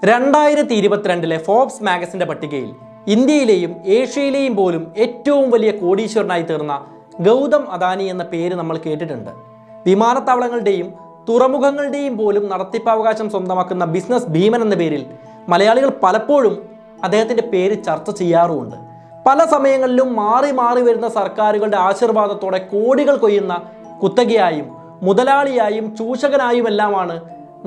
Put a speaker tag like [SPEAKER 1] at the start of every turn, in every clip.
[SPEAKER 1] 2022 Forbes മാഗസിന്റെ പട്ടികയിൽ ഇന്ത്യയിലെയും ഏഷ്യയിലെയും പോലും ഏറ്റവും വലിയ കോടീശ്വരനായി തീർന്ന ഗൗതം അദാനി എന്ന പേര് നമ്മൾ കേട്ടിട്ടുണ്ട്. വിമാനത്താവളങ്ങളുടെയും തുറമുഖങ്ങളുടെയും പോലും നടത്തിപ്പാവകാശം സ്വന്തമാക്കുന്ന ബിസിനസ് ഭീമൻ എന്ന പേരിൽ മലയാളികൾ പലപ്പോഴും അദ്ദേഹത്തിൻ്റെ പേര് ചർച്ച ചെയ്യാറുമുണ്ട്. പല സമയങ്ങളിലും മാറി മാറി വരുന്ന സർക്കാരുകളുടെ ആശീർവാദത്തോടെ കോടികൾ കൊയ്യുന്ന കുത്തകയായും മുതലാളിയായും ചൂഷകനായുമെല്ലാമാണ്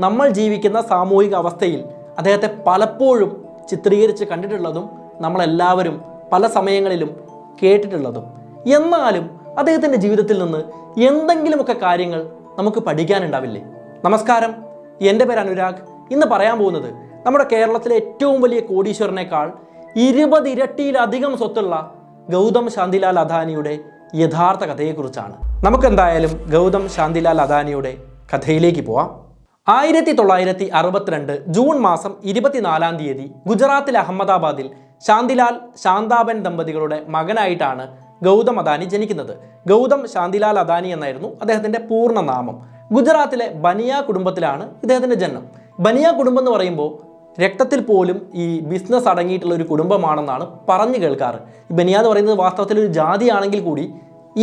[SPEAKER 1] നമ്മൾ ജീവിക്കുന്ന സാമൂഹിക അവസ്ഥയിൽ അദ്ദേഹത്തെ പലപ്പോഴും ചിത്രീകരിച്ച് കണ്ടിട്ടുള്ളതും നമ്മളെല്ലാവരും പല സമയങ്ങളിലും കേട്ടിട്ടുള്ളതും. എന്നാലും അദ്ദേഹത്തിൻ്റെ ജീവിതത്തിൽ നിന്ന് എന്തെങ്കിലുമൊക്കെ കാര്യങ്ങൾ നമുക്ക് പഠിക്കാനുണ്ടാവില്ലേ? നമസ്കാരം, എൻ്റെ പേര് അനുരാഗ്. ഇന്ന് പറയാൻ പോകുന്നത് നമ്മുടെ കേരളത്തിലെ ഏറ്റവും വലിയ കോടീശ്വരനേക്കാൾ 20 ഇരട്ടിയിലധികം സ്വത്തുള്ള ഗൗതം ശാന്തിലാൽ അദാനിയുടെ യഥാർത്ഥ കഥയെക്കുറിച്ചാണ്. നമുക്കെന്തായാലും ഗൗതം ശാന്തിലാൽ അദാനിയുടെ കഥയിലേക്ക് പോവാം. 1962 ജൂൺ മാസം 24-ാം തീയതി ഗുജറാത്തിലെ അഹമ്മദാബാദിൽ ശാന്തിലാൽ ശാന്താബൻ ദമ്പതികളുടെ മകനായിട്ടാണ് ഗൗതം അദാനി ജനിക്കുന്നത്. ഗൗതം ശാന്തിലാൽ അദാനി എന്നായിരുന്നു അദ്ദേഹത്തിൻ്റെ പൂർണ്ണ നാമം. ഗുജറാത്തിലെ ബനിയ കുടുംബത്തിലാണ് ഇദ്ദേഹത്തിൻ്റെ ജന്മം. ബനിയ കുടുംബം എന്ന് പറയുമ്പോൾ രക്തത്തിൽ പോലും ഈ ബിസിനസ് അടങ്ങിയിട്ടുള്ള ഒരു കുടുംബമാണെന്നാണ് പറഞ്ഞു കേൾക്കാറ്. ഈ ബനിയ എന്ന് പറയുന്നത് വാസ്തവത്തിൽ ഒരു ജാതിയാണെങ്കിൽ കൂടി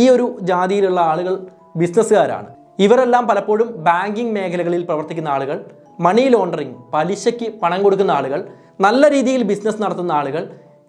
[SPEAKER 1] ഈ ഒരു ജാതിയിലുള്ള ആളുകൾ ബിസിനസ്സുകാരാണ്. ഇവരെല്ലാം പലപ്പോഴും ബാങ്കിങ് മേഖലകളിൽ പ്രവർത്തിക്കുന്ന ആളുകൾ, മണി ലോണ്ടറിങ്, പലിശയ്ക്ക് പണം കൊടുക്കുന്ന ആളുകൾ, നല്ല രീതിയിൽ ബിസിനസ് നടത്തുന്ന ആളുകൾ,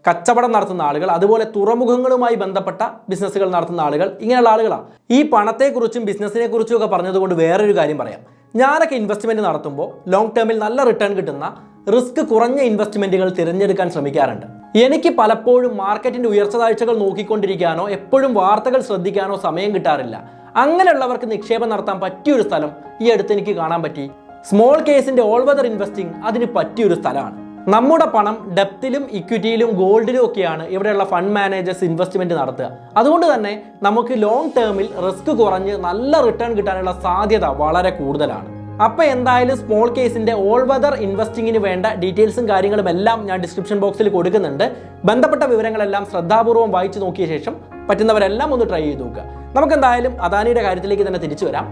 [SPEAKER 1] കച്ചവടം നടത്തുന്ന ആളുകൾ, അതുപോലെ തുറമുഖങ്ങളുമായി ബന്ധപ്പെട്ട ബിസിനസ്സുകൾ നടത്തുന്ന ആളുകൾ, ഇങ്ങനെയുള്ള ആളുകളാണ്. ഈ പണത്തെക്കുറിച്ചും ബിസിനസ്സിനെ കുറിച്ചും ഒക്കെ പറഞ്ഞതുകൊണ്ട് വേറൊരു കാര്യം പറയാം. ഞാനൊക്കെ ഇൻവെസ്റ്റ്മെൻറ്റ് നടത്തുമ്പോൾ ലോങ് ടേമിൽ നല്ല റിട്ടേൺ കിട്ടുന്ന റിസ്ക് കുറഞ്ഞ ഇൻവെസ്റ്റ്മെൻറ്റുകൾ തിരഞ്ഞെടുക്കാൻ ശ്രമിക്കാറുണ്ട്. എനിക്ക് പലപ്പോഴും മാർക്കറ്റിൻ്റെ ഉയർച്ച താഴ്ചകൾ നോക്കിക്കൊണ്ടിരിക്കാനോ എപ്പോഴും വാർത്തകൾ ശ്രദ്ധിക്കാനോ സമയം കിട്ടാറില്ല. അങ്ങനെയുള്ളവർക്ക് നിക്ഷേപം നടത്താൻ പറ്റിയൊരു സ്ഥലം ഈ അടുത്ത് എനിക്ക് കാണാൻ പറ്റി. സ്മോൾ കേസിൻ്റെ ഓൾ വെതർ ഇൻവെസ്റ്റിംഗ് അതിന് പറ്റിയൊരു സ്ഥലമാണ്. നമ്മുടെ പണം ഡെപ്തിലും ഇക്വിറ്റിയിലും ഗോൾഡിലും ഒക്കെയാണ് ഇവിടെയുള്ള ഫണ്ട് മാനേജേഴ്സ് ഇൻവെസ്റ്റ്മെൻറ്റ് നടത്തുക. അതുകൊണ്ട് തന്നെ നമുക്ക് ലോങ് ടേമിൽ റിസ്ക് കുറഞ്ഞ് നല്ല റിട്ടേൺ കിട്ടാനുള്ള സാധ്യത വളരെ കൂടുതലാണ്. അപ്പോൾ എന്തായാലും സ്മോൾ കേസിൻ്റെ ഓൾ വെതർ ഇൻവെസ്റ്റിങ്ങിന് വേണ്ട ഡീറ്റെയിൽസും കാര്യങ്ങളും എല്ലാം ഞാൻ ഡിസ്ക്രിപ്ഷൻ ബോക്സിൽ കൊടുക്കുന്നുണ്ട്. ബന്ധപ്പെട്ട വിവരങ്ങളെല്ലാം ശ്രദ്ധാപൂർവ്വം വായിച്ചു നോക്കിയ ശേഷം പറ്റുന്നവരെല്ലാം ഒന്ന് ട്രൈ ചെയ്ത് നോക്കുക. നമുക്കെന്തായാലും അദാനിയുടെ കാര്യത്തിലേക്ക് തന്നെ തിരിച്ചു വരാം.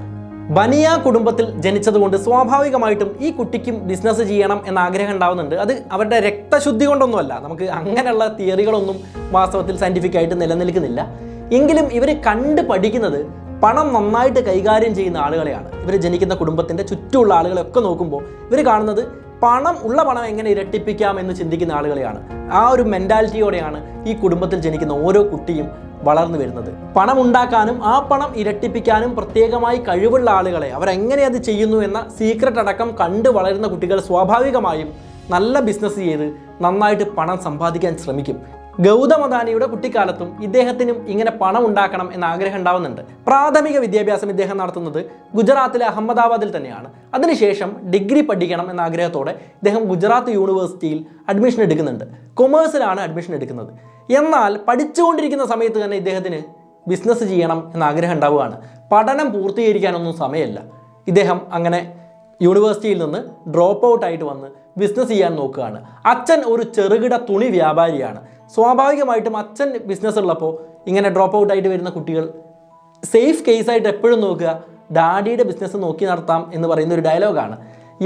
[SPEAKER 1] ബനിയ കുടുംബത്തിൽ ജനിച്ചതുകൊണ്ട് സ്വാഭാവികമായിട്ടും ഈ കുട്ടിക്കും ബിസിനസ് ചെയ്യണം എന്ന ആഗ്രഹം ഉണ്ടാവുന്നുണ്ട്. അത് അവരുടെ രക്തശുദ്ധി കൊണ്ടൊന്നുമല്ല. നമുക്ക് അങ്ങനെയുള്ള തിയറികളൊന്നും വാസ്തവത്തിൽ സയൻറ്റിഫിക് ആയിട്ട് നിലനിൽക്കുന്നില്ല. എങ്കിലും ഇവർ കണ്ട് പഠിക്കുന്നത് പണം നന്നായിട്ട് കൈകാര്യം ചെയ്യുന്ന ആളുകളെയാണ്. ഇവർ ജനിക്കുന്ന കുടുംബത്തിൻ്റെ ചുറ്റുമുള്ള ആളുകളെയൊക്കെ നോക്കുമ്പോൾ ഇവർ കാണുന്നത് ഉള്ള പണം എങ്ങനെ ഇരട്ടിപ്പിക്കാം എന്ന് ചിന്തിക്കുന്ന ആളുകളെയാണ്. ആ ഒരു മെൻറ്റാലിറ്റിയോടെയാണ് ഈ കുടുംബത്തിൽ ജനിക്കുന്ന ഓരോ കുട്ടിയും വളർന്നു വരുന്നത്. പണം ഉണ്ടാക്കാനും ആ പണം ഇരട്ടിപ്പിക്കാനും പ്രത്യേകമായി കഴിവുള്ള ആളുകളെ അവരെങ്ങനെ അത് ചെയ്യുന്നു എന്ന സീക്രട്ട് അടക്കം കണ്ട് വളരുന്ന കുട്ടികൾ സ്വാഭാവികമായും നല്ല ബിസിനസ് ചെയ്ത് നന്നായിട്ട് പണം സമ്പാദിക്കാൻ ശ്രമിക്കും. ഗൗതം അദാനിയുടെ കുട്ടിക്കാലത്തും ഇദ്ദേഹത്തിനും ഇങ്ങനെ പണം ഉണ്ടാക്കണം എന്ന ആഗ്രഹം ഉണ്ടാവുന്നുണ്ട്. പ്രാഥമിക വിദ്യാഭ്യാസം ഇദ്ദേഹം നടത്തുന്നത് ഗുജറാത്തിലെ അഹമ്മദാബാദിൽ തന്നെയാണ്. അതിനുശേഷം ഡിഗ്രി പഠിക്കണം എന്ന ആഗ്രഹത്തോടെ ഇദ്ദേഹം ഗുജറാത്ത് യൂണിവേഴ്സിറ്റിയിൽ അഡ്മിഷൻ എടുക്കുന്നുണ്ട്. കൊമേഴ്സിലാണ് അഡ്മിഷൻ എടുക്കുന്നത്. എന്നാൽ പഠിച്ചുകൊണ്ടിരിക്കുന്ന സമയത്ത് തന്നെ ഇദ്ദേഹത്തിന് ബിസിനസ് ചെയ്യണം എന്ന ആഗ്രഹം ഉണ്ടാവുകയാണ്. പഠനം പൂർത്തീകരിക്കാനൊന്നും സമയമില്ല. ഇദ്ദേഹം അങ്ങനെ യൂണിവേഴ്സിറ്റിയിൽ നിന്ന് ഡ്രോപ്പ് ഔട്ടായിട്ട് വന്ന് ബിസിനസ് ചെയ്യാൻ നോക്കുകയാണ്. അച്ഛൻ ഒരു ചെറുകിട തുണി വ്യാപാരിയാണ്. സ്വാഭാവികമായിട്ടും അച്ഛൻ ബിസിനസ് ഉള്ളപ്പോൾ ഇങ്ങനെ ഡ്രോപ്പ് ഔട്ടായിട്ട് വരുന്ന കുട്ടികൾ സേഫ് കേസായിട്ട് എപ്പോഴും നോക്കുക ഡാഡിയുടെ ബിസിനസ് നോക്കി നടത്താം എന്ന് പറയുന്ന ഒരു ഡയലോഗാണ്.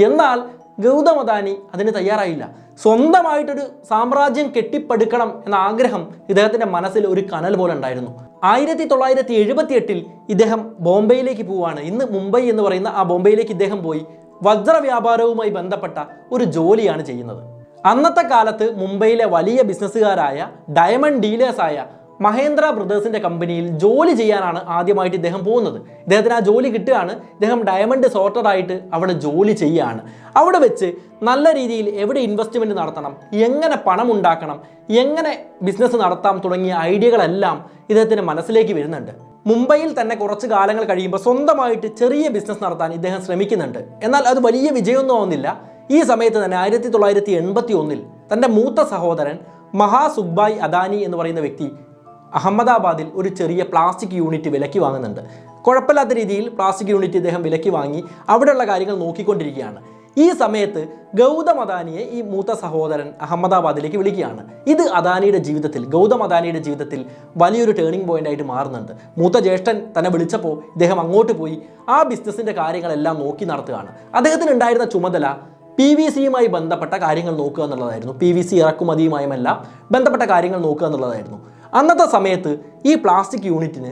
[SPEAKER 1] എന്നാൽ ഗൗതം അദാനി അതിന് തയ്യാറായില്ല. സ്വന്തമായിട്ടൊരു സാമ്രാജ്യം കെട്ടിപ്പടുക്കണം എന്ന ആഗ്രഹം ഇദ്ദേഹത്തിൻ്റെ മനസ്സിൽ ഒരു കനൽ പോലെ ഉണ്ടായിരുന്നു. 1978 ഇദ്ദേഹം ബോംബെയിലേക്ക് പോവുകയാണ്. ഇന്ന് മുംബൈ എന്ന് പറയുന്ന ആ ബോംബെയിലേക്ക് ഇദ്ദേഹം പോയി വജ്ര വ്യാപാരവുമായി ബന്ധപ്പെട്ട ഒരു ജോലിയാണ് ചെയ്യുന്നത്. അന്നത്തെ കാലത്ത് മുംബൈയിലെ വലിയ ബിസിനസ്സുകാരായ ഡയമണ്ട് ഡീലേഴ്സായ മഹേന്ദ്ര ബ്രദേഴ്സിൻ്റെ കമ്പനിയിൽ ജോലി ചെയ്യാനാണ് ആദ്യമായിട്ട് ഇദ്ദേഹം പോകുന്നത്. ഇദ്ദേഹത്തിന് ആ ജോലി കിട്ടുകയാണ്. ഇദ്ദേഹം ഡയമണ്ട് സോർട്ടറായിട്ട് അവിടെ ജോലി ചെയ്യുകയാണ്. അവിടെ വെച്ച് നല്ല രീതിയിൽ എവിടെ ഇൻവെസ്റ്റ്മെൻറ്റ് നടത്തണം, എങ്ങനെ പണം ഉണ്ടാക്കണം, എങ്ങനെ ബിസിനസ് നടത്താം തുടങ്ങിയ ഐഡിയകളെല്ലാം ഇദ്ദേഹത്തിൻ്റെ മനസ്സിലേക്ക് വരുന്നുണ്ട്. മുംബൈയിൽ തന്നെ കുറച്ച് കാലങ്ങൾ കഴിയുമ്പോൾ സ്വന്തമായിട്ട് ചെറിയ ബിസിനസ് നടത്താൻ ഇദ്ദേഹം ശ്രമിക്കുന്നുണ്ട്. എന്നാൽ അത് വലിയ വിജയമൊന്നും ആവുന്നില്ല. ഈ സമയത്ത് തന്നെ 1981 തൻ്റെ മൂത്ത സഹോദരൻ മഹാ സുഖ്ബായ് അദാനി എന്ന് പറയുന്ന വ്യക്തി അഹമ്മദാബാദിൽ ഒരു ചെറിയ പ്ലാസ്റ്റിക് യൂണിറ്റ് വിലയ്ക്ക് വാങ്ങുന്നുണ്ട്. കുഴപ്പമില്ലാത്ത രീതിയിൽ പ്ലാസ്റ്റിക് യൂണിറ്റ് ഇദ്ദേഹം വിലയ്ക്ക് വാങ്ങി അവിടെയുള്ള കാര്യങ്ങൾ നോക്കിക്കൊണ്ടിരിക്കുകയാണ്. ഈ സമയത്ത് ഗൗതം അദാനിയെ ഈ മൂത്ത സഹോദരൻ അഹമ്മദാബാദിലേക്ക് വിളിക്കുകയാണ്. ഇത് ഗൗതം അദാനിയുടെ ജീവിതത്തിൽ വലിയൊരു ടേണിംഗ് പോയിന്റ് ആയിട്ട് മാറുന്നുണ്ട്. മൂത്ത ജ്യേഷ്ഠൻ തന്നെ വിളിച്ചപ്പോൾ ഇദ്ദേഹം അങ്ങോട്ട് പോയി ആ ബിസിനസ്സിൻ്റെ കാര്യങ്ങളെല്ലാം നോക്കി നടത്തുകയാണ്. അദ്ദേഹത്തിന് ഉണ്ടായിരുന്ന ചുമതല PVC-യുമായി ബന്ധപ്പെട്ട കാര്യങ്ങൾ നോക്കുക എന്നുള്ളതായിരുന്നു. PVC ഇറക്കുമതിയുമായുമെല്ലാം ബന്ധപ്പെട്ട കാര്യങ്ങൾ നോക്കുക എന്നുള്ളതായിരുന്നു. അന്നത്തെ സമയത്ത് ഈ പ്ലാസ്റ്റിക് യൂണിറ്റിന്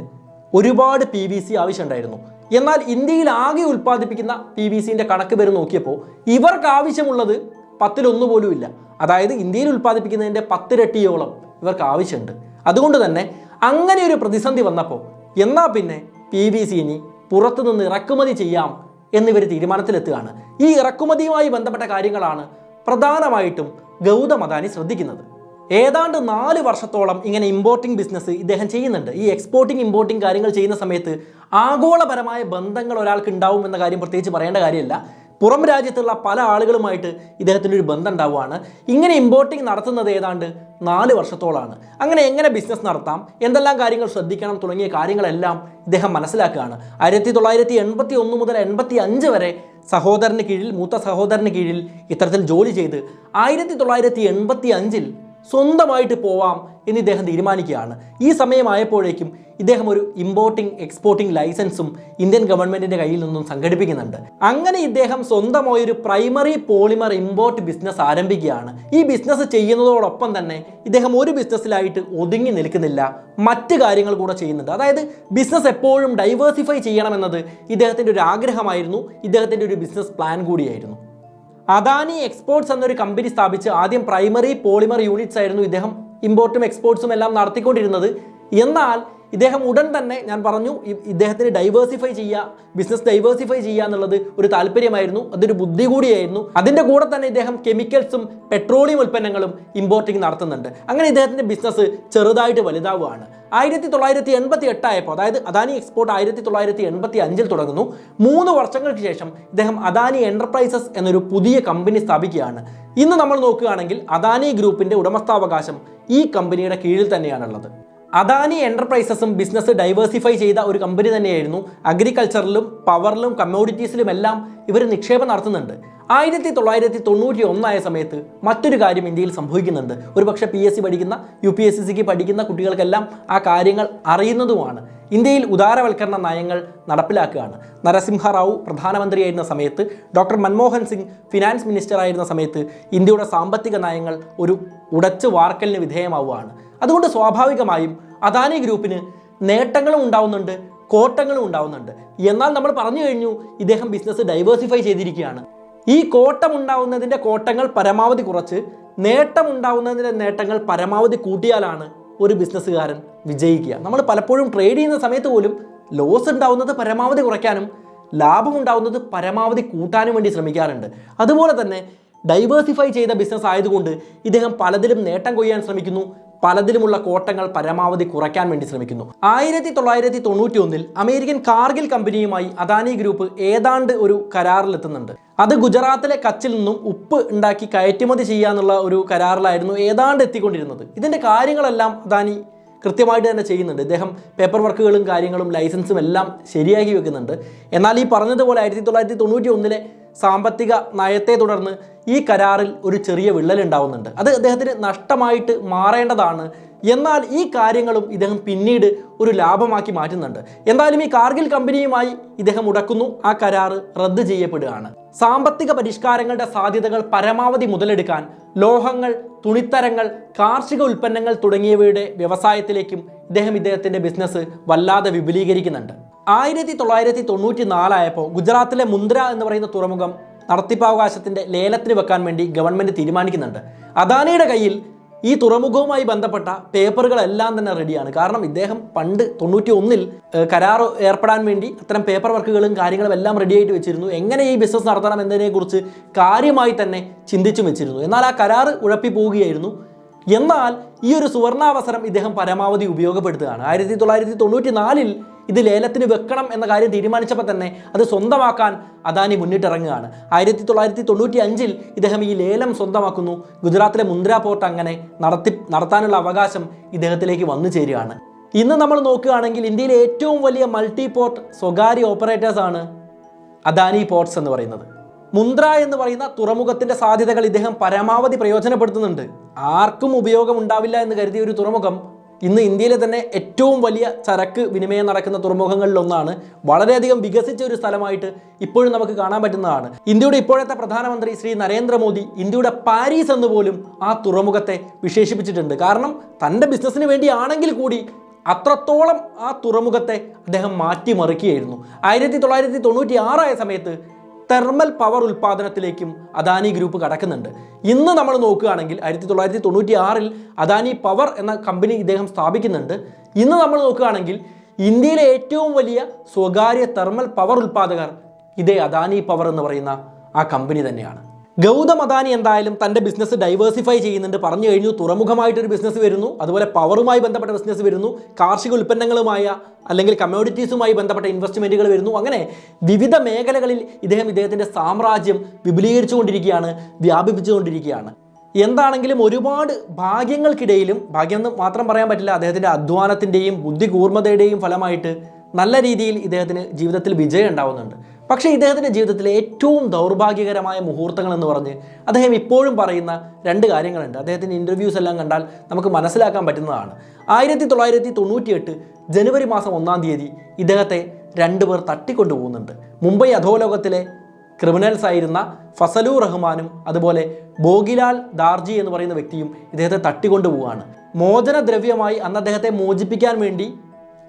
[SPEAKER 1] ഒരുപാട് PVC ആവശ്യമുണ്ടായിരുന്നു. എന്നാൽ ഇന്ത്യയിൽ ആകെ ഉൽപ്പാദിപ്പിക്കുന്ന PVC-ന്റെ കണക്ക് പേര് നോക്കിയപ്പോൾ ഇവർക്ക് ആവശ്യമുള്ളത് 10-1 പോലും ഇല്ല. അതായത് ഇന്ത്യയിൽ ഉൽപ്പാദിപ്പിക്കുന്നതിൻ്റെ 10 ഇരട്ടിയോളം ഇവർക്ക് ആവശ്യമുണ്ട്. അതുകൊണ്ട് തന്നെ അങ്ങനെ ഒരു പ്രതിസന്ധി വന്നപ്പോൾ എന്നാൽ പിന്നെ PVC ഇനി പുറത്തുനിന്ന് ഇറക്കുമതി ചെയ്യാം എന്നിവർ തീരുമാനത്തിലെത്തുകയാണ്. ഈ ഇറക്കുമതിയുമായി ബന്ധപ്പെട്ട കാര്യങ്ങളാണ് പ്രധാനമായിട്ടും ഗൗതം അദാനി ശ്രദ്ധിക്കുന്നത്. ഏതാണ്ട് 4 വർഷത്തോളം ഇങ്ങനെ ഇമ്പോർട്ടിംഗ് ബിസിനസ് ഇദ്ദേഹം ചെയ്യുന്നുണ്ട്. ഈ എക്സ്പോർട്ടിംഗ് ഇമ്പോർട്ടിംഗ് കാര്യങ്ങൾ ചെയ്യുന്ന സമയത്ത് ആഗോളപരമായ ബന്ധങ്ങൾ ഒരാൾക്ക് ഉണ്ടാവും എന്ന കാര്യം പ്രത്യേകിച്ച് പറയേണ്ട കാര്യമില്ല. പുറം രാജ്യത്തുള്ള പല ആളുകളുമായിട്ട് ഇദ്ദേഹത്തിൻ്റെ ഒരു ബന്ധം ഉണ്ടാവുകയാണ്. ഇങ്ങനെ ഇമ്പോർട്ടിംഗ് നടത്തുന്നത് ഏതാണ്ട് 4 വർഷത്തോളമാണ്. അങ്ങനെ എങ്ങനെ ബിസിനസ് നടത്താം, എന്തെല്ലാം കാര്യങ്ങൾ ശ്രദ്ധിക്കണം തുടങ്ങിയ കാര്യങ്ങളെല്ലാം ഇദ്ദേഹം മനസ്സിലാക്കുകയാണ്. 1981 മുതൽ 85 വരെ സഹോദരന് കീഴിൽ, മൂത്ത സഹോദരന് കീഴിൽ ഇത്തരത്തിൽ ജോലി ചെയ്ത് 1985-ൽ സ്വന്തമായിട്ട് പോവാം എന്ന് ഇദ്ദേഹം തീരുമാനിക്കുകയാണ്. ഈ സമയമായപ്പോഴേക്കും ഇദ്ദേഹം ഒരു ഇമ്പോർട്ടിംഗ് എക്സ്പോർട്ടിംഗ് ലൈസൻസും ഇന്ത്യൻ ഗവൺമെൻറ്റിൻ്റെ കയ്യിൽ നിന്നും സംഘടിപ്പിക്കുന്നുണ്ട്. അങ്ങനെ ഇദ്ദേഹം സ്വന്തമായൊരു പ്രൈമറി പോളിമർ ഇമ്പോർട്ട് ബിസിനസ് ആരംഭിക്കുകയാണ്. ഈ ബിസിനസ് ചെയ്യുന്നതോടൊപ്പം തന്നെ ഇദ്ദേഹം ഒരു ബിസിനസ്സിലായിട്ട് ഒതുങ്ങി നിൽക്കുന്നില്ല, മറ്റ് കാര്യങ്ങൾ കൂടെ ചെയ്യുന്നുണ്ട്. അതായത് ബിസിനസ് എപ്പോഴും ഡൈവേഴ്സിഫൈ ചെയ്യണമെന്നത് ഇദ്ദേഹത്തിൻ്റെ ഒരു ആഗ്രഹമായിരുന്നു, ഇദ്ദേഹത്തിൻ്റെ ഒരു ബിസിനസ് പ്ലാൻ കൂടിയായിരുന്നു. അദാനി എക്സ്പോർട്സ് എന്നൊരു കമ്പനി സ്ഥാപിച്ച് ആദ്യം പ്രൈമറി പോളിമർ യൂണിറ്റ്സ് ആയിരുന്നു ഇദ്ദേഹം ഇമ്പോർട്ടും എക്സ്പോർട്സും എല്ലാം നടത്തിക്കൊണ്ടിരുന്നത്. എന്നാൽ ഇദ്ദേഹം ഉടൻ തന്നെ, ഞാൻ പറഞ്ഞു, ഇദ്ദേഹത്തിന് ഡൈവേഴ്സിഫൈ ചെയ്യുക, ബിസിനസ് ഡൈവേഴ്സിഫൈ ചെയ്യുക എന്നുള്ളത് ഒരു താല്പര്യമായിരുന്നു, അതൊരു ബുദ്ധി കൂടിയായിരുന്നു. അതിൻ്റെ കൂടെ തന്നെ ഇദ്ദേഹം കെമിക്കൽസും പെട്രോളിയം ഉൽപ്പന്നങ്ങളും ഇമ്പോർട്ടിംഗ് നടത്തുന്നുണ്ട്. അങ്ങനെ ഇദ്ദേഹത്തിൻ്റെ ബിസിനസ് ചെറുതായിട്ട് വലുതാവുകയാണ്. 1988 ആയപ്പോൾ, അതായത് അദാനി എക്സ്പോർട്ട് 1985-ൽ തുടങ്ങുന്നു. 3 വർഷങ്ങൾക്ക് ശേഷം ഇദ്ദേഹം അദാനി എൻ്റർപ്രൈസസ് എന്നൊരു പുതിയ കമ്പനി സ്ഥാപിക്കുകയാണ്. ഇന്ന് നമ്മൾ നോക്കുകയാണെങ്കിൽ അദാനി ഗ്രൂപ്പിൻ്റെ ഉടമസ്ഥാവകാശം ഈ കമ്പനിയുടെ കീഴിൽ തന്നെയാണുള്ളത്. അദാനി എൻ്റർപ്രൈസസും ബിസിനസ് ഡൈവേഴ്സിഫൈ ചെയ്ത ഒരു കമ്പനി തന്നെയായിരുന്നു. അഗ്രികൾച്ചറിലും പവറിലും കമ്മോഡിറ്റീസിലുമെല്ലാം ഇവർ നിക്ഷേപം നടത്തുന്നുണ്ട്. 1991 ആയ സമയത്ത് മറ്റൊരു കാര്യം ഇന്ത്യയിൽ സംഭവിക്കുന്നുണ്ട്. ഒരുപക്ഷെ PSC പഠിക്കുന്ന, UPSCക്ക് പഠിക്കുന്ന കുട്ടികൾക്കെല്ലാം ആ കാര്യങ്ങൾ അറിയുന്നതുമാണ്. ഇന്ത്യയിൽ ഉദാരവൽക്കരണ നയങ്ങൾ നടപ്പിലാക്കുകയാണ്. നരസിംഹറാവു പ്രധാനമന്ത്രിയായിരുന്ന സമയത്ത്, doctor Manmohan Singh finance minister ആയിരുന്ന സമയത്ത് ഇന്ത്യയുടെ സാമ്പത്തിക നയങ്ങൾ ഒരു ഉടച്ചു വാർക്കലിന് വിധേയമാവുകയാണ്. അതുകൊണ്ട് സ്വാഭാവികമായും അദാനി ഗ്രൂപ്പിന് നേട്ടങ്ങളും ഉണ്ടാവുന്നുണ്ട്, കോട്ടങ്ങളും ഉണ്ടാവുന്നുണ്ട്. എന്നാൽ നമ്മൾ പറഞ്ഞു കഴിഞ്ഞു, ഇദ്ദേഹം ബിസിനസ് ഡൈവേഴ്സിഫൈ ചെയ്തിരിക്കുകയാണ്. ഈ കോട്ടമുണ്ടാവുന്നതിൻ്റെ കോട്ടങ്ങൾ പരമാവധി കുറച്ച് നേട്ടമുണ്ടാവുന്നതിൻ്റെ നേട്ടങ്ങൾ പരമാവധി കൂട്ടിയാലാണ് ഒരു ബിസിനസ്സുകാരൻ വിജയിക്കുക. നമ്മൾ പലപ്പോഴും ട്രേഡ് ചെയ്യുന്ന സമയത്ത് പോലും ലോസ് ഉണ്ടാവുന്നത് പരമാവധി കുറയ്ക്കാനും ലാഭം ഉണ്ടാവുന്നത് പരമാവധി കൂട്ടാനും വേണ്ടി ശ്രമിക്കാറുണ്ട്. അതുപോലെ തന്നെ ഡൈവേഴ്സിഫൈ ചെയ്ത ബിസിനസ് ആയതുകൊണ്ട് ഇദ്ദേഹം പലതിലും നേട്ടം കൊയ്യാൻ ശ്രമിക്കുന്നു, പലതിലുമുള്ള കോട്ടങ്ങൾ പരമാവധി കുറയ്ക്കാൻ വേണ്ടി ശ്രമിക്കുന്നു. 1991-ൽ അമേരിക്കൻ കാർഗിൽ കമ്പനിയുമായി അദാനി ഗ്രൂപ്പ് ഏതാണ്ട് ഒരു കരാറിലെത്തുന്നുണ്ട്. അത് ഗുജറാത്തിലെ കച്ചിൽ നിന്നും ഉപ്പ് ഉണ്ടാക്കി കയറ്റുമതി ചെയ്യാന്നുള്ള ഒരു കരാറിലായിരുന്നു ഏതാണ്ട് എത്തിക്കൊണ്ടിരുന്നത്. ഇതിൻ്റെ കാര്യങ്ങളെല്ലാം അദാനി കൃത്യമായിട്ട് തന്നെ ചെയ്യുന്നുണ്ട്. ഇദ്ദേഹം പേപ്പർ വർക്കുകളും കാര്യങ്ങളും ലൈസൻസും എല്ലാം ശരിയാക്കി വെക്കുന്നുണ്ട്. എന്നാൽ ഈ പറഞ്ഞതുപോലെ 1991-ലെ സാമ്പത്തിക നയത്തെ തുടർന്ന് ഈ കരാറിൽ ഒരു ചെറിയ വിള്ളലുണ്ടാവുന്നുണ്ട്. അത് അദ്ദേഹത്തിന് നഷ്ടമായിട്ട് മാറേണ്ടതാണ്. എന്നാൽ ഈ കാര്യങ്ങളും ഇദ്ദേഹം പിന്നീട് ഒരു ലാഭമാക്കി മാറ്റുന്നുണ്ട്. എന്തായാലും ഈ കാർഗിൽ കമ്പനിയുമായി ഇദ്ദേഹം മുടക്കുന്നു, ആ കരാറ് റദ്ദ് ചെയ്യപ്പെടുകയാണ്. സാമ്പത്തിക പരിഷ്കാരങ്ങളുടെ സാധ്യതകൾ പരമാവധി മുതലെടുക്കാൻ ലോഹങ്ങൾ, തുണിത്തരങ്ങൾ, കാർഷിക ഉൽപ്പന്നങ്ങൾ തുടങ്ങിയവയുടെ വ്യവസായത്തിലേക്കും ഇദ്ദേഹത്തിൻ്റെ ബിസിനസ് വല്ലാതെ വിപുലീകരിക്കുന്നുണ്ട്. 1994 ആയപ്പോൾ ഗുജറാത്തിലെ മുന്ദ്ര എന്ന് പറയുന്ന തുറമുഖം നടത്തിപ്പാവകാശത്തിൻ്റെ ലേലത്തിന് വെക്കാൻ വേണ്ടി ഗവൺമെൻറ് തീരുമാനിക്കുന്നുണ്ട്. അദാനിയുടെ കയ്യിൽ ഈ തുറമുഖവുമായി ബന്ധപ്പെട്ട പേപ്പറുകളെല്ലാം തന്നെ റെഡിയാണ്. കാരണം ഇദ്ദേഹം പണ്ട് 91-ൽ കരാർ ഏർപ്പെടാൻ വേണ്ടി അത്തരം പേപ്പർ വർക്കുകളും കാര്യങ്ങളും എല്ലാം റെഡിയായിട്ട് വെച്ചിരുന്നു. എങ്ങനെ ഈ ബിസിനസ് നടത്തണം എന്നതിനെക്കുറിച്ച് കാര്യമായി തന്നെ ചിന്തിച്ചും വെച്ചിരുന്നു. എന്നാൽ ആ കരാർ ഉഴപ്പി പോവുകയായിരുന്നു. എന്നാൽ ഈ ഒരു സുവർണാവസരം ഇദ്ദേഹം പരമാവധി ഉപയോഗപ്പെടുത്തുകയാണ്. 1994-ൽ ഇത് ലേലത്തിന് വെക്കണം എന്ന കാര്യം തീരുമാനിച്ചപ്പോൾ തന്നെ അത് സ്വന്തമാക്കാൻ അദാനി മുന്നിട്ടിറങ്ങുകയാണ്. 1995-ൽ ഇദ്ദേഹം ഈ ലേലം സ്വന്തമാക്കുന്നു. ഗുജറാത്തിലെ മുന്ദ്ര പോർട്ട് അങ്ങനെ നടത്താനുള്ള അവകാശം ഇദ്ദേഹത്തിലേക്ക് വന്നു ചേരുകയാണ്. ഇന്ന് നമ്മൾ നോക്കുകയാണെങ്കിൽ ഇന്ത്യയിലെ ഏറ്റവും വലിയ മൾട്ടി പോർട്ട് സ്വകാര്യ ഓപ്പറേറ്റേഴ്സാണ് അദാനി പോർട്സ് എന്ന് പറയുന്നത്. മുന്ദ്ര എന്ന് പറയുന്ന തുറമുഖത്തിൻ്റെ സാധ്യതകൾ ഇദ്ദേഹം പരമാവധി പ്രയോജനപ്പെടുത്തുന്നുണ്ട്. ആർക്കും ഉപയോഗം ഉണ്ടാവില്ല എന്ന് കരുതിയ ഒരു തുറമുഖം ഇന്ന് ഇന്ത്യയിലെ തന്നെ ഏറ്റവും വലിയ ചരക്ക് വിനിമയം നടക്കുന്ന തുറമുഖങ്ങളിലൊന്നാണ്. വളരെയധികം വികസിച്ച ഒരു സ്ഥലമായിട്ട് ഇപ്പോഴും നമുക്ക് കാണാൻ പറ്റുന്നതാണ്. ഇന്ത്യയുടെ ഇപ്പോഴത്തെ പ്രധാനമന്ത്രി ശ്രീ നരേന്ദ്രമോദി ഇന്ത്യയുടെ പാരീസ് എന്ന് പോലും ആ തുറമുഖത്തെ വിശേഷിപ്പിച്ചിട്ടുണ്ട്. കാരണം തൻ്റെ ബിസിനസ്സിന് വേണ്ടിയാണെങ്കിൽ കൂടി അത്രത്തോളം ആ തുറമുഖത്തെ അദ്ദേഹം മാറ്റിമറിക്കുകയായിരുന്നു. 1996 ആയ സമയത്ത് തെർമൽ പവർ ഉൽപ്പാദനത്തിലേക്കും അദാനി ഗ്രൂപ്പ് കടക്കുന്നുണ്ട്. ഇന്ന് നമ്മൾ നോക്കുകയാണെങ്കിൽ 1996 അദാനി പവർ എന്ന കമ്പനി ഇദ്ദേഹം സ്ഥാപിക്കുന്നുണ്ട്. ഇന്ന് നമ്മൾ നോക്കുകയാണെങ്കിൽ ഇന്ത്യയിലെ ഏറ്റവും വലിയ സ്വകാര്യ തെർമൽ പവർ ഉൽപ്പാദകർ ഇതേ അദാനി പവർ എന്ന് പറയുന്ന ആ കമ്പനി തന്നെയാണ്. ഗൗതം അദാനി എന്തായാലും തൻ്റെ ബിസിനസ് ഡൈവേഴ്സിഫൈ ചെയ്യുന്നുണ്ട്. പറഞ്ഞു കഴിഞ്ഞു, തുറമുഖമായിട്ടൊരു ബിസിനസ് വരുന്നു, അതുപോലെ പവറുമായി ബന്ധപ്പെട്ട ബിസിനസ് വരുന്നു, കാർഷിക ഉൽപ്പന്നങ്ങളുമായ അല്ലെങ്കിൽ കമ്മോഡിറ്റീസുമായി ബന്ധപ്പെട്ട ഇൻവെസ്റ്റ്മെൻറ്റുകൾ വരുന്നു. അങ്ങനെ വിവിധ മേഖലകളിൽ ഇദ്ദേഹത്തിൻ്റെ സാമ്രാജ്യം വിപുലീകരിച്ചുകൊണ്ടിരിക്കുകയാണ്, വ്യാപിപ്പിച്ചുകൊണ്ടിരിക്കുകയാണ്. എന്താണെങ്കിലും ഒരുപാട് ഭാഗ്യങ്ങൾക്കിടയിലും, ഭാഗ്യം എന്ന് മാത്രം പറയാൻ പറ്റില്ല, അദ്ദേഹത്തിൻ്റെ അധ്വാനത്തിൻ്റെയും ബുദ്ധി കൂർമ്മതയുടെയും ഫലമായിട്ട് നല്ല രീതിയിൽ ഇദ്ദേഹത്തിന് ജീവിതത്തിൽ വിജയം ഉണ്ടാവുന്നുണ്ട്. പക്ഷേ ഇദ്ദേഹത്തിൻ്റെ ജീവിതത്തിലെ ഏറ്റവും ദൗർഭാഗ്യകരമായ മുഹൂർത്തങ്ങൾ എന്ന് പറഞ്ഞ് അദ്ദേഹം ഇപ്പോഴും പറയുന്ന 2 കാര്യങ്ങളുണ്ട്. അദ്ദേഹത്തിൻ്റെ ഇൻ്റർവ്യൂസ് എല്ലാം കണ്ടാൽ നമുക്ക് മനസ്സിലാക്കാൻ പറ്റുന്നതാണ്. 1998 ജനുവരി മാസം 1-ാം തീയതി ഇദ്ദേഹത്തെ 2 പേർ തട്ടിക്കൊണ്ടുപോകുന്നുണ്ട്. മുംബൈ അധോലോകത്തിലെ ക്രിമിനൽസ് ആയിരുന്ന ഫസലു റഹ്മാനും അതുപോലെ ഭോഗിലാൽ ദാർജി എന്ന് പറയുന്ന വ്യക്തിയും ഇദ്ദേഹത്തെ തട്ടിക്കൊണ്ടുപോവുകയാണ്. മോചനദ്രവ്യമായി അന്ന് അദ്ദേഹത്തെ മോചിപ്പിക്കാൻ വേണ്ടി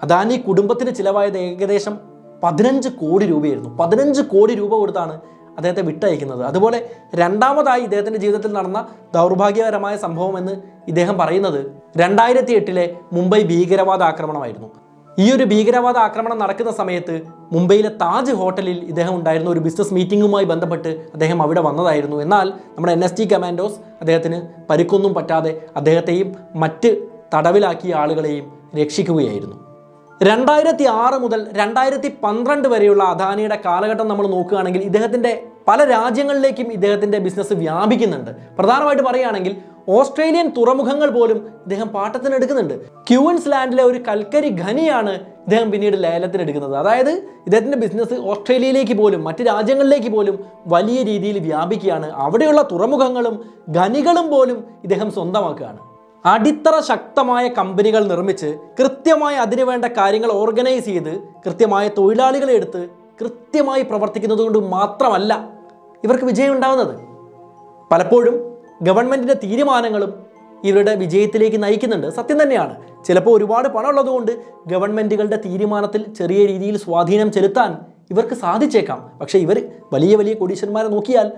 [SPEAKER 1] അദാനി കുടുംബത്തിന് ചിലവായത് ഏകദേശം 15 കോടി രൂപയായിരുന്നു. 15 കോടി രൂപ കൊടുത്താണ് അദ്ദേഹത്തെ വിട്ടയക്കുന്നത്. അതുപോലെ രണ്ടാമതായി ഇദ്ദേഹത്തിൻ്റെ ജീവിതത്തിൽ നടന്ന ദൗർഭാഗ്യകരമായ സംഭവം എന്ന് ഇദ്ദേഹം പറയുന്നത് 2008 മുംബൈ ഭീകരവാദ ആക്രമണമായിരുന്നു. ഈ ഒരു ഭീകരവാദ ആക്രമണം നടക്കുന്ന സമയത്ത് മുംബൈയിലെ താജ് ഹോട്ടലിൽ ഇദ്ദേഹം ഉണ്ടായിരുന്ന ഒരു ബിസിനസ് മീറ്റിങ്ങുമായി ബന്ധപ്പെട്ട് അദ്ദേഹം അവിടെ വന്നതായിരുന്നു. എന്നാൽ നമ്മുടെ NST കമാൻഡോസ് അദ്ദേഹത്തിന് പരിക്കൊന്നും പറ്റാതെ അദ്ദേഹത്തെയും മറ്റ് തടവിലാക്കിയ ആളുകളെയും രക്ഷിക്കുകയായിരുന്നു. 2006 മുതൽ 2012 വരെയുള്ള അദാനിയുടെ കാലഘട്ടം നമ്മൾ നോക്കുകയാണെങ്കിൽ ഇദ്ദേഹത്തിൻ്റെ പല രാജ്യങ്ങളിലേക്കും ഇദ്ദേഹത്തിൻ്റെ ബിസിനസ് വ്യാപിക്കുന്നുണ്ട്. പ്രധാനമായിട്ട് പറയുകയാണെങ്കിൽ ഓസ്ട്രേലിയൻ തുറമുഖങ്ങൾ പോലും ഇദ്ദേഹം പാട്ടത്തിനെടുക്കുന്നുണ്ട്. ക്യൂൻസ്ലാൻഡിലെ ഒരു കൽക്കരി ഖനിയാണ് ഇദ്ദേഹം പിന്നീട് ലേലത്തിനെടുക്കുന്നത്. അതായത് ഇദ്ദേഹത്തിൻ്റെ ബിസിനസ് ഓസ്ട്രേലിയയിലേക്ക് പോലും മറ്റ് രാജ്യങ്ങളിലേക്ക് പോലും വലിയ രീതിയിൽ വ്യാപിക്കുകയാണ്. അവിടെയുള്ള തുറമുഖങ്ങളും ഖനികളും പോലും ഇദ്ദേഹം സ്വന്തമാക്കുകയാണ്. അടിത്തറ ശക്തമായ കമ്പനികൾ നിർമ്മിച്ച് കൃത്യമായി അതിനുവേണ്ട കാര്യങ്ങൾ ഓർഗനൈസ് ചെയ്ത് കൃത്യമായ തൊഴിലാളികളെ എടുത്ത് കൃത്യമായി പ്രവർത്തിക്കുന്നത് കൊണ്ട് മാത്രമല്ല ഇവർക്ക് വിജയം ഉണ്ടാകുന്നത്. പലപ്പോഴും ഗവൺമെൻറ്റിൻ്റെ തീരുമാനങ്ങളും ഇവരുടെ വിജയത്തിലേക്ക് നയിക്കുന്നുണ്ട്. സത്യം തന്നെയാണ്. ചിലപ്പോൾ ഒരുപാട് പണം ഉള്ളതുകൊണ്ട് ഗവൺമെൻറ്റുകളുടെ തീരുമാനത്തിൽ ചെറിയ രീതിയിൽ സ്വാധീനം ചെലുത്താൻ ഇവർക്ക് സാധിച്ചേക്കാം. പക്ഷേ ഇവർ വലിയ വലിയ കോടീശ്വരന്മാരെ നോക്കിയാൽ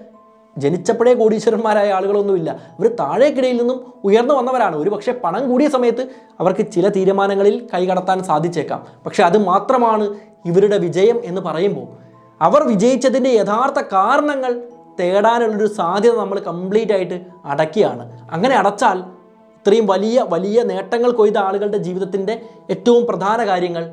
[SPEAKER 1] ജനിച്ചപ്പോഴേ കോടീശ്വരന്മാരായ ആളുകളൊന്നുമില്ല. ഇവർ താഴേക്കിടയിൽ നിന്നും ഉയർന്നു വന്നവരാണ്. ഒരു പക്ഷേ പണം കൂടിയ സമയത്ത് അവർക്ക് ചില തീരുമാനങ്ങളിൽ കൈകടത്താൻ സാധിച്ചേക്കാം. പക്ഷെ അത് മാത്രമാണ് ഇവരുടെ വിജയം എന്ന് പറയുമ്പോൾ അവർ വിജയിച്ചതിൻ്റെ യഥാർത്ഥ കാരണങ്ങൾ തേടാനുള്ളൊരു സാധ്യത നമ്മൾ കംപ്ലീറ്റ് ആയിട്ട് അടയ്ക്കുകയാണ്. അങ്ങനെ അടച്ചാൽ ഇത്രയും വലിയ വലിയ നേട്ടങ്ങൾ കൊയ്ത ആളുകളുടെ ജീവിതത്തിൻ്റെ ഏറ്റവും പ്രധാന കാര്യങ്ങൾ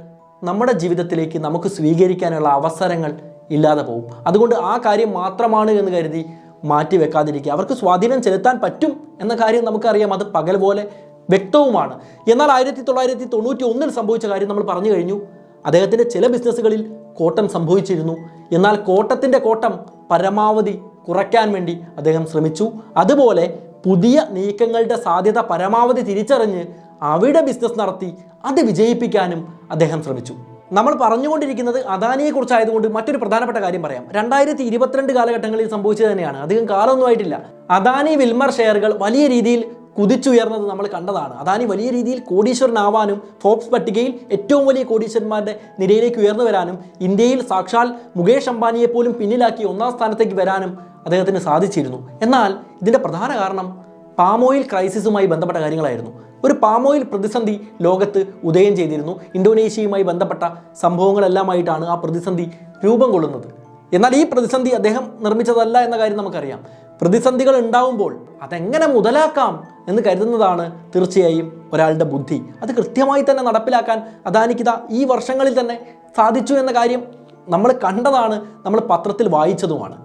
[SPEAKER 1] നമ്മുടെ ജീവിതത്തിലേക്ക് നമുക്ക് സ്വീകരിക്കാനുള്ള അവസരങ്ങൾ ഇല്ലാതെ പോകും. അതുകൊണ്ട് ആ കാര്യം മാത്രമാണ് എന്ന് കരുതി മാറ്റി വെക്കാതിരിക്കുക. അവർക്ക് സ്വാധീനം ചെലുത്താൻ പറ്റും എന്ന കാര്യം നമുക്കറിയാം, അത് പകൽ പോലെ വ്യക്തവുമാണ്. എന്നാൽ 1991 സംഭവിച്ച കാര്യം നമ്മൾ പറഞ്ഞു കഴിഞ്ഞു. അദ്ദേഹത്തിൻ്റെ ചില ബിസിനസ്സുകളിൽ കോട്ടം സംഭവിച്ചിരുന്നു. എന്നാൽ കോട്ടത്തിൻ്റെ കോട്ടം പരമാവധി കുറയ്ക്കാൻ വേണ്ടി അദ്ദേഹം ശ്രമിച്ചു. അതുപോലെ പുതിയ നീക്കങ്ങളുടെ സാധ്യത പരമാവധി തിരിച്ചറിഞ്ഞ് അവിടെ ബിസിനസ് നടത്തി അത് വിജയിപ്പിക്കാനും അദ്ദേഹം ശ്രമിച്ചു. നമ്മൾ പറഞ്ഞുകൊണ്ടിരിക്കുന്നത് അദാനിയെക്കുറിച്ചായതുകൊണ്ട് മറ്റൊരു പ്രധാനപ്പെട്ട കാര്യം പറയാം. 2022 കാലഘട്ടങ്ങളിൽ സംഭവിച്ചത് തന്നെയാണ്. അധികം കാലമൊന്നും ആയിട്ടില്ല. അദാനി വിൽമർ ഷെയറുകൾ വലിയ രീതിയിൽ കുതിച്ചുയർന്നത് നമ്മൾ കണ്ടതാണ്. അദാനി വലിയ രീതിയിൽ കോടീശ്വരനാവാനും ഫോബ്സ് പട്ടികയിൽ ഏറ്റവും വലിയ കോടീശ്വരന്മാരുടെ നിരയിലേക്ക് ഉയർന്നു വരാനും ഇന്ത്യയിൽ സാക്ഷാൽ മുകേഷ് അംബാനിയെ പോലും പിന്നിലാക്കി 1-ാം സ്ഥാനത്തേക്ക് വരാനും അദ്ദേഹത്തിന് സാധിച്ചിരുന്നു. എന്നാൽ ഇതിൻ്റെ പ്രധാന കാരണം പാം ഓയിൽ ക്രൈസിസുമായി ബന്ധപ്പെട്ട കാര്യങ്ങളായിരുന്നു. ഒരു പാം ഓയിൽ പ്രതിസന്ധി ലോകത്ത് ഉദയം ചെയ്തിരുന്നു. ഇന്തോനേഷ്യയുമായി ബന്ധപ്പെട്ട സംഭവങ്ങളെല്ലാമായിട്ടാണ് ആ പ്രതിസന്ധി രൂപം കൊള്ളുന്നത്. എന്നാൽ ഈ പ്രതിസന്ധി അദ്ദേഹം നിർമ്മിച്ചതല്ല എന്ന കാര്യം നമുക്കറിയാം. പ്രതിസന്ധികൾ ഉണ്ടാവുമ്പോൾ അതെങ്ങനെ മുതലാക്കാം എന്ന് കരുതുന്നതാണ് തീർച്ചയായും ഒരാളുടെ ബുദ്ധി. അത് കൃത്യമായി തന്നെ നടപ്പിലാക്കാൻ അദാനിക്കിത ഈ വർഷങ്ങളിൽ തന്നെ സാധിച്ചു എന്ന കാര്യം നമ്മൾ കണ്ടതാണ്, നമ്മൾ പത്രത്തിൽ വായിച്ചതുമാണ്.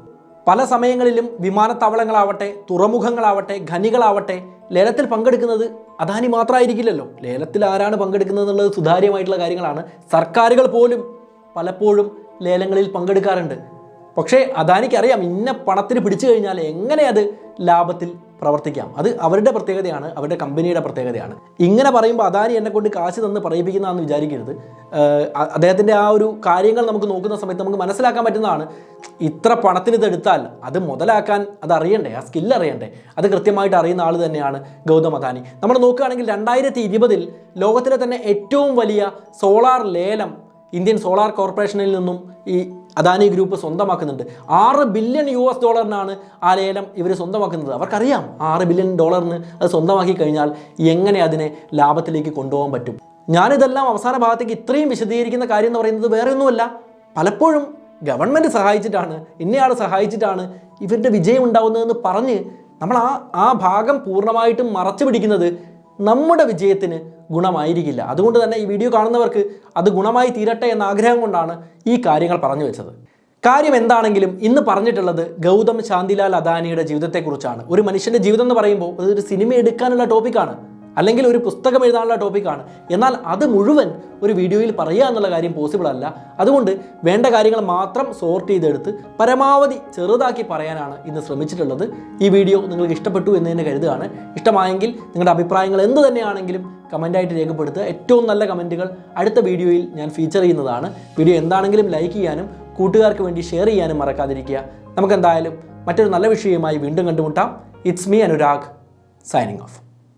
[SPEAKER 1] പല സമയങ്ങളിലും വിമാനത്താവളങ്ങളാവട്ടെ, തുറമുഖങ്ങളാവട്ടെ, ഖനികളാവട്ടെ ലേലത്തിൽ പങ്കെടുക്കുന്നത് അദാനി മാത്രമായിരിക്കില്ലല്ലോ. ലേലത്തിൽ ആരാണ് പങ്കെടുക്കുന്നത് എന്നുള്ളത് സുതാര്യമായിട്ടുള്ള കാര്യങ്ങളാണ്. സർക്കാരുകൾ പോലും പലപ്പോഴും ലേലങ്ങളിൽ പങ്കെടുക്കാറുണ്ട്. പക്ഷേ അദാനിക്ക് അറിയാം ഇന്ന പണത്തിന് പിടിച്ചു കഴിഞ്ഞാൽ എങ്ങനെ അത് ലാഭത്തിൽ പ്രവർത്തിക്കാം. അത് അവരുടെ പ്രത്യേകതയാണ്, അവരുടെ കമ്പനിയുടെ പ്രത്യേകതയാണ്. ഇങ്ങനെ പറയുമ്പോൾ അദാനി എന്നെ കൊണ്ട് കാശ് തന്ന് പറയിപ്പിക്കുന്നതാണെന്ന് വിചാരിക്കരുത്. അദ്ദേഹത്തിൻ്റെ ആ ഒരു കാര്യങ്ങൾ നമുക്ക് നോക്കുന്ന സമയത്ത് നമുക്ക് മനസ്സിലാക്കാൻ പറ്റുന്നതാണ്. ഇത്ര പണത്തിന് ഇതെടുത്താൽ അത് മുതലാക്കാൻ അതറിയണ്ടേ, ആ സ്കില്ല് അറിയണ്ടേ, അത് കൃത്യമായിട്ട് അറിയുന്ന ആൾ തന്നെയാണ് ഗൗതം അദാനി. നമ്മൾ നോക്കുകയാണെങ്കിൽ 2020 ലോകത്തിലെ തന്നെ ഏറ്റവും വലിയ സോളാർ ലേലം ഇന്ത്യൻ സോളാർ കോർപ്പറേഷനിൽ നിന്നും ഈ അദാനി ഗ്രൂപ്പ് സ്വന്തമാക്കുന്നുണ്ട്. $6 ബില്യൺ ആ ലേലം ഇവർ സ്വന്തമാക്കുന്നത്. അവർക്കറിയാം $6 ബില്യൺ അത് സ്വന്തമാക്കി കഴിഞ്ഞാൽ എങ്ങനെ അതിനെ ലാഭത്തിലേക്ക് കൊണ്ടുപോകാൻ പറ്റും. ഞാനിതെല്ലാം അവസാന ഭാഗത്തേക്ക് ഇത്രയും വിശദീകരിക്കുന്ന കാര്യം എന്ന് പറയുന്നത് വേറെ ഒന്നുമല്ല, പലപ്പോഴും ഗവൺമെൻറ് സഹായിച്ചിട്ടാണ്, ഇന്നയാൾ സഹായിച്ചിട്ടാണ് ഇവരുടെ വിജയം ഉണ്ടാവുന്നതെന്ന് പറഞ്ഞ് നമ്മൾ ആ ഭാഗം പൂർണ്ണമായിട്ടും മറച്ചു പിടിക്കുന്നത് നമ്മുടെ വിജയത്തിന് ഗുണമായിരിക്കില്ല. അതുകൊണ്ട് തന്നെ ഈ വീഡിയോ കാണുന്നവർക്ക് അത് ഗുണമായി തീരട്ടെ എന്ന ആഗ്രഹം കൊണ്ടാണ് ഈ കാര്യങ്ങൾ പറഞ്ഞു വെച്ചത്. കാര്യം എന്താണെങ്കിലും ഇന്ന് പറഞ്ഞിട്ടുള്ളത് ഗൗതം ശാന്തിലാൽ അദാനിയുടെ ജീവിതത്തെക്കുറിച്ചാണ്. ഒരു മനുഷ്യൻ്റെ ജീവിതം എന്ന് പറയുമ്പോൾ അതൊരു സിനിമ എടുക്കാനുള്ള ടോപ്പിക്കാണ്, അല്ലെങ്കിൽ ഒരു പുസ്തകം എഴുതാനുള്ള ടോപ്പിക്കാണ്. എന്നാൽ അത് മുഴുവൻ ഒരു വീഡിയോയിൽ പറയുക എന്നുള്ള കാര്യം പോസിബിൾ അല്ല. അതുകൊണ്ട് വേണ്ട കാര്യങ്ങൾ മാത്രം സോർട്ട് ചെയ്തെടുത്ത് പരമാവധി ചെറുതാക്കി പറയാനാണ് ഇന്ന് ശ്രമിച്ചിട്ടുള്ളത്. ഈ വീഡിയോ നിങ്ങൾക്ക് ഇഷ്ടപ്പെട്ടു എന്ന് തന്നെ കരുതുകയാണ്. ഇഷ്ടമായെങ്കിൽ നിങ്ങളുടെ അഭിപ്രായങ്ങൾ എന്ത് തന്നെയാണെങ്കിലും കമൻറ്റായിട്ട് രേഖപ്പെടുത്തുക. ഏറ്റവും നല്ല കമൻറ്റുകൾ അടുത്ത വീഡിയോയിൽ ഞാൻ ഫീച്ചർ ചെയ്യുന്നതാണ്. വീഡിയോ എന്താണെങ്കിലും ലൈക്ക് ചെയ്യാനും കൂട്ടുകാർക്ക് വേണ്ടി ഷെയർ ചെയ്യാനും മറക്കാതിരിക്കുക. നമുക്കെന്തായാലും മറ്റൊരു നല്ല വിഷയവുമായി വീണ്ടും കണ്ടുമുട്ടാം. It's me Anurag, signing off.